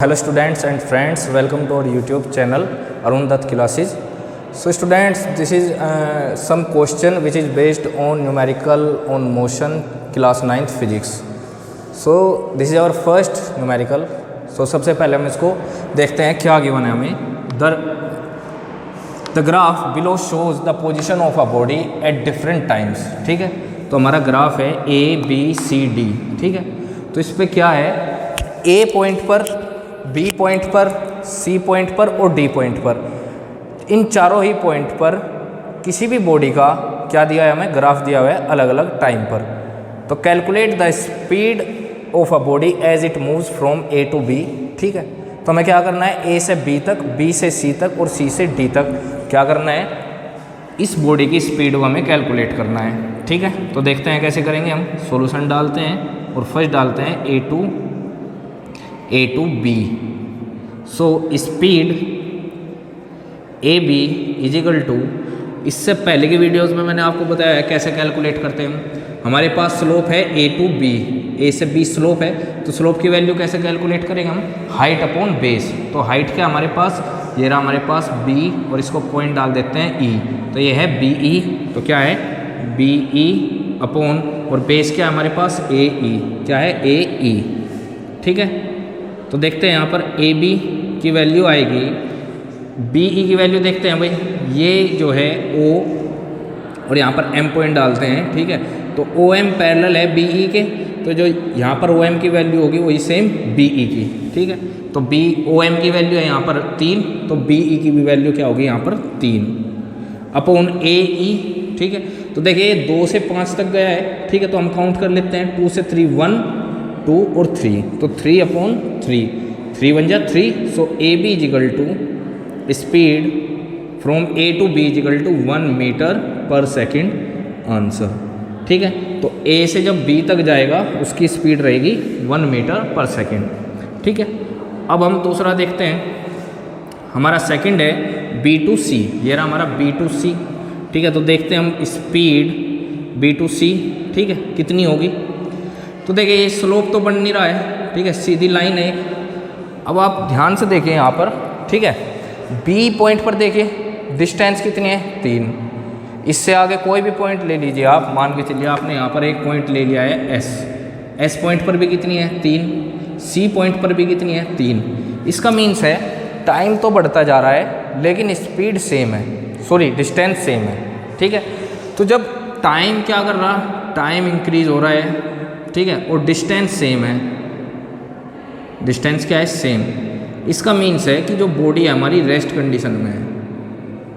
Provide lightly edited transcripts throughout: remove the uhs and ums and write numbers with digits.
Hello students and friends, welcome to our YouTube channel Arun Dutt Classes. So students, this is some question which is based on numerical on motion class 9th physics. So this is our first numerical. So सबसे पहले हम इसको देखते हैं क्या given है हमें. The graph below shows the position of a body at different times. ठीक है, तो हमारा ग्राफ है A B C D. ठीक है, तो इस पर क्या है, A पॉइंट पर, B पॉइंट पर, C पॉइंट पर और D पॉइंट पर, इन चारों ही पॉइंट पर किसी भी बॉडी का क्या दिया है, हमें ग्राफ दिया हुआ है अलग अलग टाइम पर. तो calculate the speed of a body as it moves from A to B. ठीक है, तो हमें क्या करना है, A से B तक, B से C तक और C से D तक क्या करना है, इस बॉडी की स्पीड को हमें कैलकुलेट करना है. ठीक है, तो देखते हैं कैसे करेंगे. हम सॉल्यूशन डालते हैं और फर्स्ट डालते हैं A to B. So speed AB is equal to, इससे पहले की वीडियोस में मैंने आपको बताया है कैसे कैलकुलेट करते हैं. हमारे पास स्लोप है A टू B, A से B स्लोप है, तो स्लोप की वैल्यू कैसे कैलकुलेट करेंगे हम, हाइट अपॉन बेस. तो हाइट क्या हमारे पास, ये रहा हमारे पास B और इसको पॉइंट डाल देते हैं E, तो ये है BE. तो क्या है BE अपॉन, और बेस क्या है हमारे पास AE, क्या है AE. ठीक है, तो देखते हैं यहाँ पर AB की वैल्यू आएगी, BE की वैल्यू देखते हैं भाई, ये जो है O और यहाँ पर M पॉइंट डालते हैं. ठीक है, तो OM पैरेलल है BE के, तो जो यहाँ पर OM की वैल्यू होगी वही सेम BE की. ठीक है, तो OM की वैल्यू है यहाँ पर 3, तो BE की भी वैल्यू क्या होगी यहाँ पर 3 अपॉन AE. ठीक है, तो देखिए 2 से 5 तक गया है. ठीक है, तो हम काउंट कर लेते हैं, 2 से 3 1 2 और 3, तो 3 अपॉन 3 बन जा 3. So AB is equal to speed from A to B is equal to 1 metre पर सेकेंड आंसर. ठीक है, तो A से जब B तक जाएगा उसकी स्पीड रहेगी 1 मीटर पर सेकेंड. ठीक है, अब हम दूसरा देखते हैं. हमारा सेकंड है B टू C, ये रहा हमारा B टू C. ठीक है, तो देखते हैं हम स्पीड B टू C. ठीक है, कितनी होगी, तो देखिए ये स्लोप तो बन नहीं रहा है. ठीक है, सीधी लाइन है. अब आप ध्यान से देखिए यहाँ पर. ठीक है, B पॉइंट पर देखिए डिस्टेंस कितनी है 3. इससे आगे कोई भी पॉइंट ले लीजिए आप, मान के चलिए आपने यहाँ पर एक पॉइंट ले लिया है S पॉइंट पर भी कितनी है 3, C पॉइंट पर भी कितनी है 3. इसका मीन्स है टाइम तो बढ़ता जा रहा है लेकिन स्पीड सेम है, सॉरी डिस्टेंस सेम है. ठीक है, तो जब टाइम क्या कर रहा, टाइम इंक्रीज हो रहा है. ठीक है, और डिस्टेंस सेम है, डिस्टेंस क्या है सेम. इसका मीन्स है कि जो बॉडी है हमारी रेस्ट कंडीशन में है.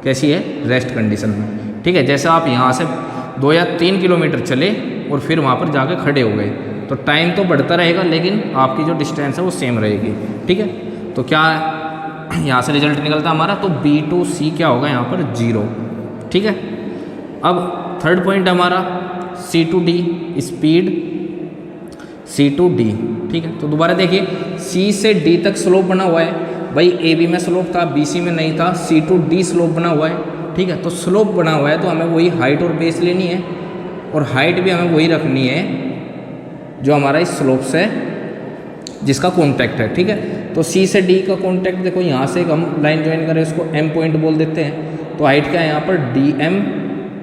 कैसी है, रेस्ट कंडीशन में. ठीक है, जैसे आप यहाँ से 2 या 3 किलोमीटर चले और फिर वहाँ पर जाके खड़े हो गए, तो टाइम तो बढ़ता रहेगा लेकिन आपकी जो डिस्टेंस है वो सेम रहेगी. ठीक है, तो क्या यहाँ से रिजल्ट निकलता हमारा, तो B टू C क्या होगा यहाँ पर 0. ठीक है, अब थर्ड पॉइंट हमारा C to D, speed C to D. ठीक है, तो दोबारा देखिए C से D तक स्लोप बना हुआ है भाई. AB में स्लोप था, BC में नहीं था, C टू D स्लोप बना हुआ है. ठीक है, तो स्लोप बना हुआ है तो हमें वही हाइट और बेस लेनी है, और हाइट भी हमें वही रखनी है जो हमारा इस स्लोप से जिसका कॉन्टैक्ट है. ठीक है, तो C से D का कॉन्टैक्ट देखो, यहाँ से हम लाइन ज्वाइन करें, उसको M पॉइंट बोल देते हैं. तो हाइट क्या है यहाँ पर DM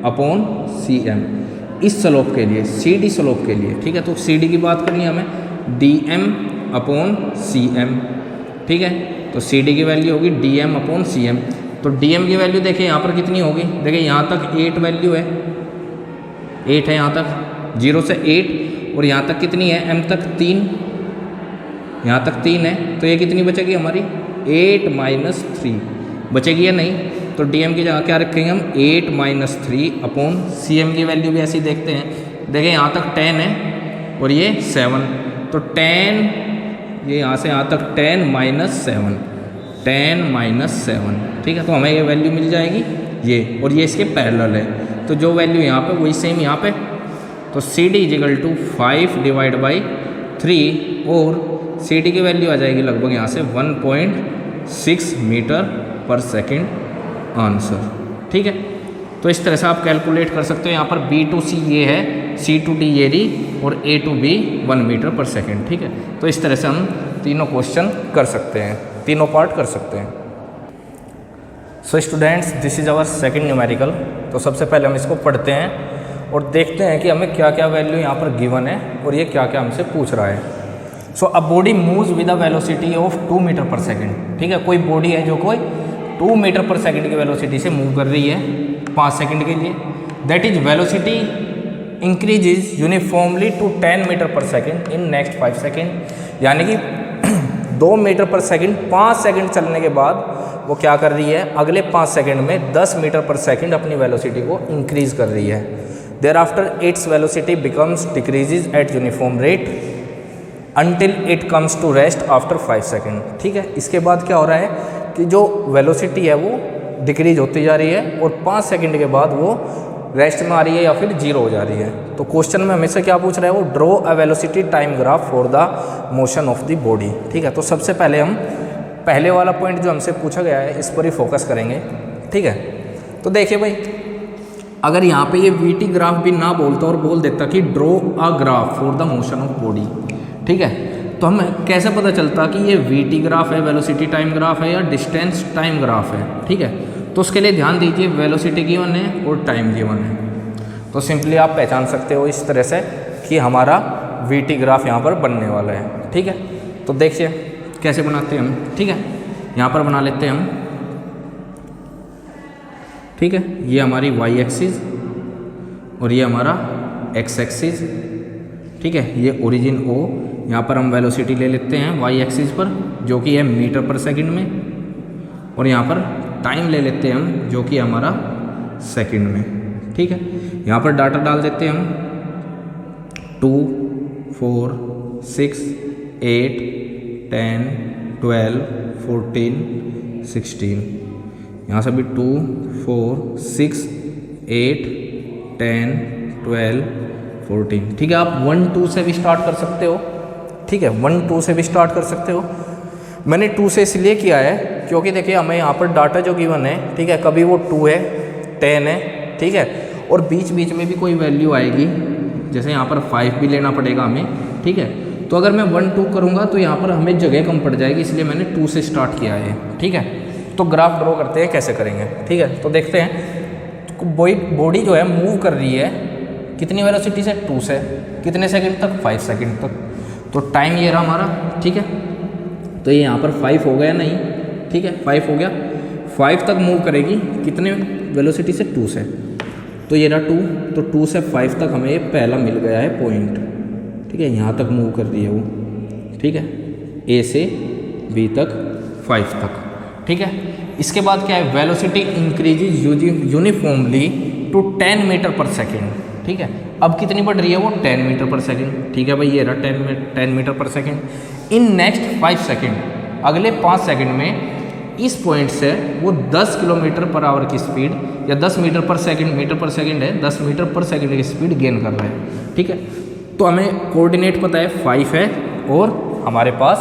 अपॉन CM इस स्लोप के लिए, CD स्लोप के लिए. ठीक है, तो CD की बात करनी है हमें, DM अपॉन CM. ठीक है, तो CD की वैल्यू होगी DM अपॉन CM. तो DM की वैल्यू देखिए यहाँ पर कितनी होगी, देखिए यहाँ तक 8 वैल्यू है, 8 है यहाँ तक, 0 से 8, और यहाँ तक कितनी है, M तक 3, यहाँ तक 3 है, तो ये कितनी बचेगी हमारी 8 माइनस 3 बचेगी या नहीं. तो DM की जगह क्या रखेंगे हम 8 माइनस 3 अपॉन CM की वैल्यू भी ऐसी देखते हैं. देखिए यहाँ तक 10 है और ये 7, तो 10, ये यहाँ से यहाँ तक 10 माइनस 7, 10 माइनस 7. ठीक है, तो हमें ये वैल्यू मिल जाएगी ये, और ये इसके पैरेलल है, तो जो वैल्यू यहाँ पे वही सेम यहाँ पे. तो CD is equal to 5 divide by 3, और CD की वैल्यू आ जाएगी लगभग यहाँ से 1.6 मीटर पर सेकेंड आंसर. ठीक है, तो इस तरह से आप कैलकुलेट कर सकते हो. यहाँ पर B टू C ये है, C टू D ये रही, और A टू B 1 मीटर पर सेकेंड. ठीक है, तो इस तरह से हम तीनों क्वेश्चन कर सकते हैं, तीनों पार्ट कर सकते हैं। So students, this is our second numerical. तो सबसे पहले हम इसको पढ़ते हैं और देखते हैं कि हमें क्या क्या वैल्यू यहाँ पर गिवन है और ये क्या क्या हमसे पूछ रहा है। So a body moves with a velocity of 2 metre पर सेकेंड। ठीक है, कोई बॉडी है जो कोई 2 मीटर पर सेकेंड की वेलोसिटी से मूव कर रही है 5 सेकेंड के लिए। That is velocity increases uniformly to 10 metre पर सेकेंड इन नेक्स्ट 5 सेकेंड। यानी कि 2 मीटर पर सेकेंड 5 सेकेंड चलने के बाद वो क्या कर रही है, अगले 5 सेकेंड में 10 मीटर पर सेकेंड अपनी वेलोसिटी को इंक्रीज कर रही है। Thereafter its velocity becomes decreases at uniform rate until it comes to rest after 5 second. ठीक है, इसके बाद क्या हो रहा है कि जो वेलोसिटी है वो डिक्रीज होती जा रही है और 5 सेकेंड के बाद वो रेस्ट में आ रही है या फिर जीरो हो जा रही है। तो क्वेश्चन में हमें से क्या पूछ रहा है, वो draw a velocity time graph for the motion of the body. ठीक है, तो सबसे पहले हम पहले वाला पॉइंट जो हमसे पूछा गया है इस पर ही फोकस करेंगे। ठीक है, तो देखिए भाई, अगर यहाँ पे ये वीटी ग्राफ भी ना बोलता और बोल देता कि draw a graph for the motion of body, ठीक है, तो हमें कैसे पता चलता कि ये वीटी ग्राफ है, वेलोसिटी टाइम ग्राफ है या डिस्टेंस टाइम ग्राफ है। ठीक है, तो उसके लिए ध्यान दीजिए, वेलोसिटी गिवन है और टाइम गिवन है। तो सिंपली आप पहचान सकते हो इस तरह से कि हमारा वीटी ग्राफ यहाँ पर बनने वाला है। ठीक है, तो देखिए कैसे बनाते हैं हम। ठीक है, यहाँ पर बना लेते हैं हम। ठीक है, ये हमारी वाई एक्सिस और ये हमारा एक्स एक्सिस। ठीक है, ये ओरिजिन ओ, यहाँ पर हम वेलोसिटी ले लेते हैं वाई एक्सिस पर जो कि है मीटर पर सेकंड में, और यहाँ पर टाइम ले लेते हैं हम जो कि हमारा सेकंड में। ठीक है, यहाँ पर डाटा डाल देते हैं हम 2, 4, 6, 8, 10, 12, 14, 16। यहाँ से भी 2, 4, 6, 8, 10, 12, 14। ठीक है, आप 1, 2 से भी स्टार्ट कर सकते हो। ठीक है, 1, 2 से भी स्टार्ट कर सकते हो। मैंने 2 से इसलिए किया है क्योंकि देखिए हमें यहाँ पर डाटा जो गिवन है, ठीक है, कभी वो 2 है, 10 है, ठीक है, और बीच बीच में भी कोई वैल्यू आएगी, जैसे यहाँ पर 5 भी लेना पड़ेगा हमें। ठीक है, तो अगर मैं 1, 2 करूँगा तो यहाँ पर हमें जगह कम पड़ जाएगी, इसलिए मैंने 2 से स्टार्ट किया है। ठीक है, तो ग्राफ ड्रॉ करते हैं, कैसे करेंगे। ठीक है, तो देखते हैं बॉडी जो है मूव कर रही है कितनी वेलोसिटी से, 2 से, कितने सेकंड तक, 5 सेकंड तक। तो टाइम ये रहा हमारा। ठीक है, तो ये यहाँ पर 5 हो गया नहीं, ठीक है, 5 हो गया। 5 तक मूव करेगी कितने वेलोसिटी से, 2 से, तो ये रहा 2, तो 2 से 5 तक हमें ये पहला मिल गया है पॉइंट। ठीक है, यहाँ तक मूव कर रही है वो। ठीक है, ए से बी तक 5 तक। ठीक है, इसके बाद क्या है, velocity increases uniformly to 10 metre पर सेकेंड। ठीक है, अब कितनी बढ़ रही है वो, 10 मीटर पर सेकेंड। ठीक है भाई, ये रहा 10 मीटर पर सेकेंड इन नेक्स्ट 5 सेकेंड। अगले 5 सेकेंड में इस पॉइंट से वो 10 किलोमीटर पर आवर की स्पीड या 10 मीटर पर सेकेंड है, 10 मीटर पर सेकेंड की स्पीड गेन कर रहा है। ठीक है, तो हमें कोऑर्डिनेट पता है 5 है और हमारे पास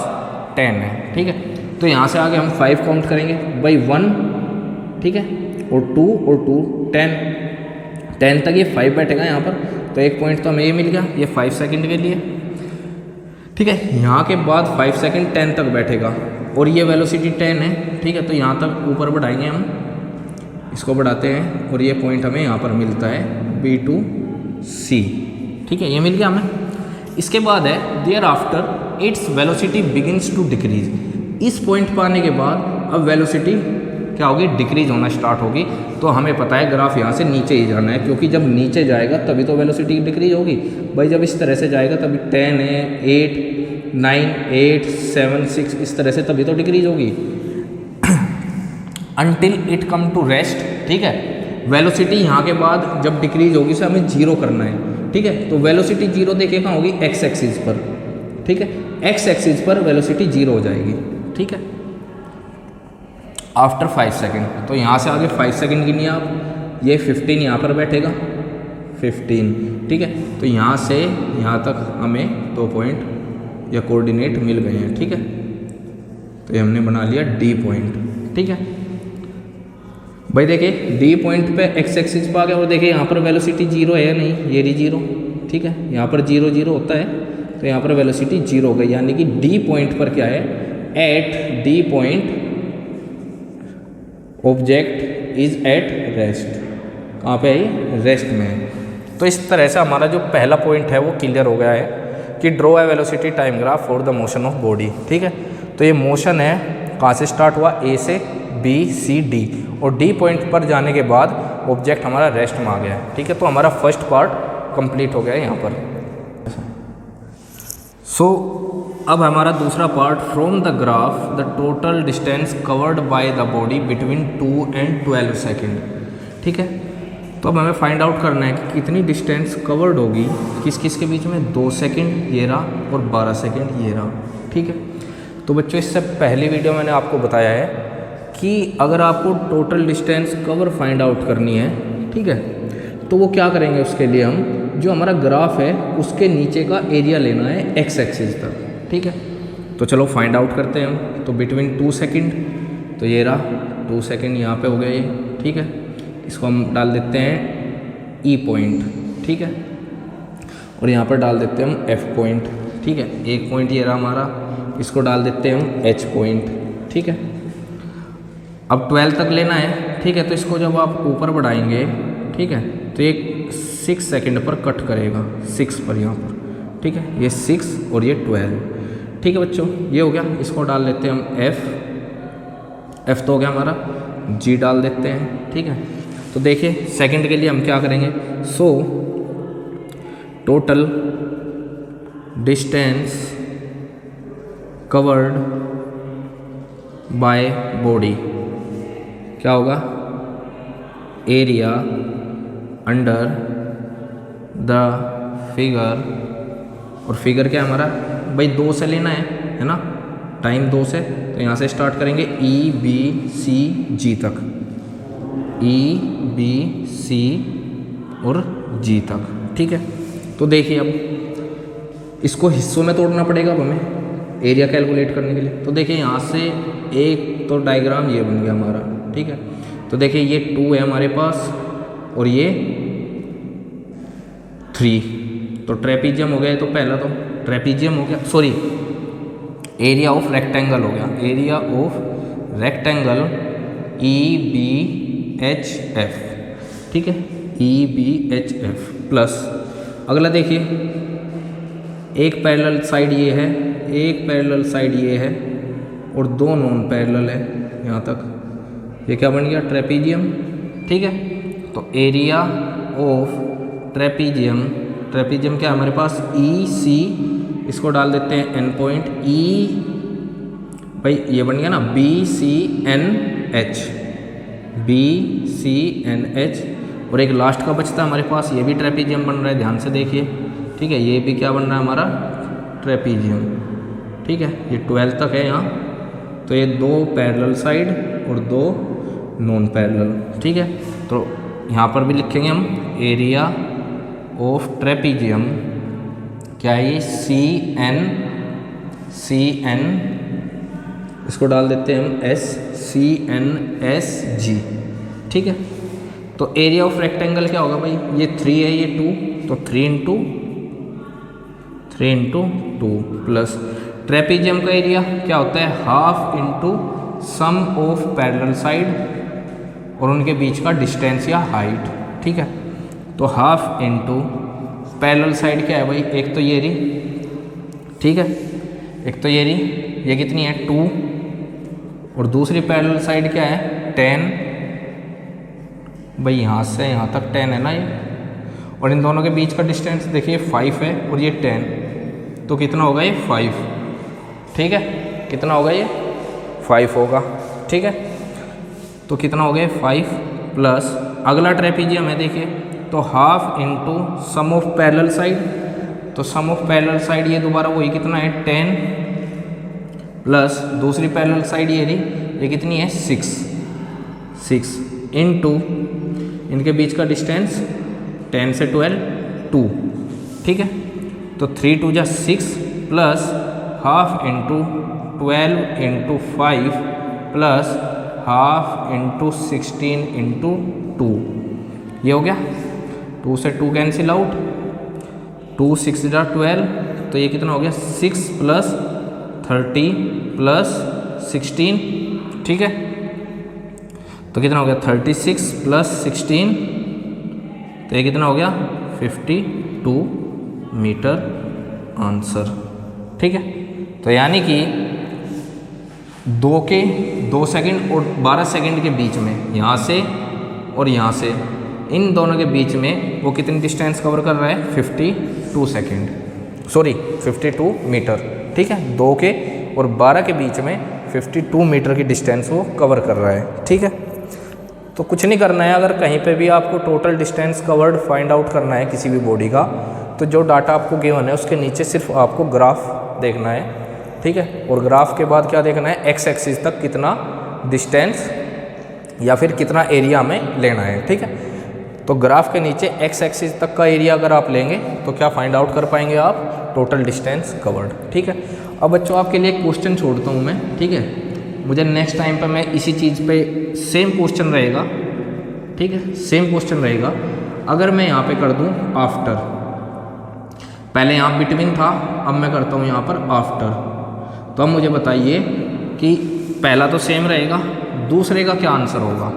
10 है। ठीक है, तो यहाँ से आगे हम 5 काउंट करेंगे भाई, 1, ठीक है, और 2 और 2, 10 तक ये 5 बैठेगा यहाँ पर, तो एक पॉइंट तो हमें ये मिल गया, ये 5 सेकेंड के लिए। ठीक है, यहाँ के बाद 5 सेकेंड 10 तक बैठेगा और ये वेलोसिटी 10 है। ठीक है, तो यहाँ तक ऊपर बढ़ाएंगे हम, इसको बढ़ाते हैं और ये पॉइंट हमें यहाँ पर मिलता है B2C। ठीक है, ये मिल गया हमें। इसके बाद है thereafter its velocity begins to decrease. इस पॉइंट पर आने के बाद अब वेलोसिटी क्या होगी, डिक्रीज होना स्टार्ट होगी। तो हमें पता है ग्राफ यहाँ से नीचे ही जाना है, क्योंकि जब नीचे जाएगा तभी तो वेलोसिटी डिक्रीज होगी भाई। जब इस तरह से जाएगा तभी 10 है, 8, 9, 8, 7, 6 इस तरह से तभी तो डिक्रीज होगी। Until it come to rest. ठीक है, वेलोसिटी यहाँ के बाद जब डिक्रीज होगी उसे हमें 0 करना है। ठीक है, तो वेलोसिटी 0 देखिए कहाँ होगी, एक्स एक्सिस पर। ठीक है, एक्स एक्सिस पर वेलोसिटी 0 हो जाएगी। ठीक है, आफ्टर 5 सेकेंड। तो यहाँ से आगे 5 सेकेंड गिनिए आप, ये 15 यहाँ पर बैठेगा, 15। ठीक है, तो यहाँ से यहाँ तक हमें 2 पॉइंट या कोऑर्डिनेट मिल गए हैं। ठीक है, तो ये हमने बना लिया D पॉइंट। ठीक है भाई, देखिए D पॉइंट पे एक्स एक्सिस पर आ गया और देखिए यहाँ पर वेलोसिटी 0 है या नहीं, ये रही 0। ठीक है, यहाँ पर 0, 0 होता है, तो यहाँ पर वेलोसिटी 0 हो गई, यानी कि डी पॉइंट पर क्या है, at D point object is at rest. कहाँ पे है, रेस्ट में है। तो इस तरह से हमारा जो पहला पॉइंट है वो क्लियर हो गया है कि draw a velocity time graph for the motion of body. ठीक है, तो ये मोशन है, कहाँ से स्टार्ट हुआ, ए से बी सी डी, और डी पॉइंट पर जाने के बाद ऑब्जेक्ट हमारा रेस्ट में आ गया है। ठीक है, तो हमारा फर्स्ट पार्ट कंप्लीट हो गया है यहाँ पर। सो अब हमारा दूसरा part, from the graph the total distance covered by the body between 2 and 12 second. ठीक है, तो अब हमें फाइंड आउट करना है कि कितनी डिस्टेंस कवर्ड होगी किस किस के बीच में, 2 सेकेंड ये रहा और 12 सेकेंड ये रहा। ठीक है, तो बच्चों इससे पहली वीडियो मैंने आपको बताया है कि अगर आपको total distance cover find out करनी है, ठीक है, तो वो क्या करेंगे, उसके लिए हम जो हमारा ग्राफ है उसके नीचे का एरिया लेना है एक्स एक्सिस तक। ठीक है, तो चलो फाइंड आउट करते हैं हम। तो बिटवीन 2 सेकेंड, तो ये रहा 2 सेकेंड यहाँ पे हो गया ये। ठीक है, इसको हम डाल देते हैं ई पॉइंट। ठीक है, और यहाँ पर डाल देते हैं हम एफ पॉइंट। ठीक है, एक पॉइंट ये रहा हमारा, इसको डाल देते हैं हम एच पॉइंट। ठीक है, अब 12 तक लेना है। ठीक है, तो इसको जब आप ऊपर बढ़ाएंगे, ठीक है, तो ये 6 सेकेंड पर कट करेगा, 6 पर यहाँ पर। ठीक है, ये 6 और ये 12। ठीक है बच्चों, ये हो गया। इसको डाल देते हैं हम एफ तो हो गया हमारा, जी डाल देते हैं। ठीक है, तो देखिए सेकंड के लिए हम क्या करेंगे, so total distance covered by body क्या होगा, एरिया अंडर द फिगर, और फिगर क्या है हमारा भाई 2 से लेना है ना, टाइम 2 से, तो यहाँ से स्टार्ट करेंगे ई बी सी जी तक, ई बी सी और जी तक। ठीक है, तो देखिए अब इसको हिस्सों में तोड़ना पड़ेगा अब हमें एरिया कैलकुलेट करने के लिए। तो देखिए यहाँ से एक तो डायग्राम ये बन गया हमारा। ठीक है, तो देखिए ये 2 है हमारे पास और ये 3, तो ट्रेपीजियम हो गया। तो पहला तो ट्रेपीजियम हो गया, सॉरी एरिया ऑफ रेक्टेंगल हो गया, area of rectangle E B H F. ठीक है, E B H F plus अगला देखिए, एक पैरेलल साइड ये है, एक पैरेलल साइड ये है और 2 नॉन पैरेलल है यहाँ तक, ये क्या बन गया, ट्रेपीजियम। ठीक है, तो एरिया ऑफ ट्रेपीजियम, ट्रेपीजियम क्या है हमारे पास, ई सी, इसको डाल देते हैं एन पॉइंट, ई भाई ये बन गया ना B C N H, B C N H, और एक लास्ट का बचता है हमारे पास, ये भी ट्रेपीजियम बन रहा है, ध्यान से देखिए। ठीक है, ये भी क्या बन रहा है हमारा, ट्रेपीजियम। ठीक है, ये 12 तक है यहाँ, तो ये 2 पैरेलल साइड और 2 नॉन पैरेलल। ठीक है, तो यहाँ पर भी लिखेंगे हम एरिया ऑफ ट्रेपीजियम, क्या है ये, सी एन, इसको डाल देते हैं हम S, C N S G. ठीक है, तो एरिया ऑफ रेक्टेंगल क्या होगा भाई, ये 3 है, ये 2, तो 3 इंटू 2 प्लस ट्रेपीजियम का एरिया क्या होता है, half into sum of parallel side और उनके बीच का डिस्टेंस या हाइट। ठीक है, तो हाफ इंटू पैरेलल साइड क्या है भाई, एक तो ये रही, ठीक है, एक तो ये रही, ये कितनी है 2, और दूसरी पैरेलल साइड क्या है 10, भाई यहाँ से यहाँ तक 10 है ना ये, और इन दोनों के बीच का डिस्टेंस देखिए 5 है और ये 10, तो कितना होगा ये 5। ठीक है, कितना होगा ये 5 होगा। ठीक है, तो कितना हो गया 5 प्लस अगला ट्रेपीजियम है देखिए, तो half into sum of parallel side, तो सम ऑफ पैरेलल साइड ये दोबारा वही कितना है 10 प्लस दूसरी पैरेलल साइड ये रही, ये कितनी है 6 इंटू इनके बीच का डिस्टेंस 10 से 12 2। ठीक है, तो 3 2 जा 6 plus half into 12 into 5 plus half into 16 into 2, ये हो गया। 2 से 2 कैंसिल आउट, 2 6 जा 12, तो ये कितना हो गया 6 + 30 + 16, ठीक है। तो कितना हो गया 36 + 16, तो ये कितना हो गया 52 मीटर आंसर, ठीक है। तो यानी कि 2 सेकंड और 12 सेकंड के बीच में, यहाँ से और यहाँ से, इन दोनों के बीच में वो कितनी डिस्टेंस कवर कर रहा है 52 सेकंड, सॉरी 52 मीटर, ठीक है। 2 के और 12 के बीच में 52 मीटर की डिस्टेंस वो कवर कर रहा है, ठीक है। तो कुछ नहीं करना है, अगर कहीं पे भी आपको total distance covered find out करना है किसी भी बॉडी का, तो जो डाटा आपको गिवन है उसके नीचे सिर्फ आपको ग्राफ देखना है, ठीक है। और ग्राफ के बाद क्या देखना है, एक्स एक्सिस तक कितना डिस्टेंस या फिर कितना एरिया में लेना है, ठीक है। तो ग्राफ के नीचे एक्स एक्सिस तक का एरिया अगर आप लेंगे तो क्या फाइंड आउट कर पाएंगे आप, टोटल डिस्टेंस कवर्ड, ठीक है। अब बच्चों आपके लिए एक क्वेश्चन छोड़ता हूँ मैं, ठीक है। मुझे नेक्स्ट टाइम पे मैं इसी चीज़ पे सेम क्वेश्चन रहेगा, ठीक है, सेम क्वेश्चन रहेगा। अगर मैं यहाँ पे कर दूँ आफ्टर, पहले यहाँ बिटवीन था, अब मैं करता हूँ यहाँ पर आफ्टर, तो अब मुझे बताइए कि पहला तो सेम रहेगा, दूसरे का क्या आंसर होगा,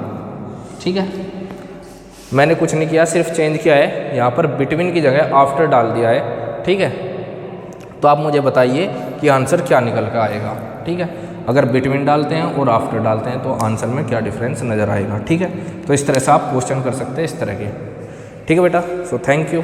ठीक है। मैंने कुछ नहीं किया, सिर्फ चेंज किया है, यहाँ पर बिटवीन की जगह आफ्टर डाल दिया है, ठीक है। तो आप मुझे बताइए कि आंसर क्या निकल कर आएगा, ठीक है। अगर बिटवीन डालते हैं और आफ्टर डालते हैं तो आंसर में क्या डिफरेंस नज़र आएगा, ठीक है। तो इस तरह से आप क्वेश्चन कर सकते हैं इस तरह के, ठीक है बेटा। So thank you.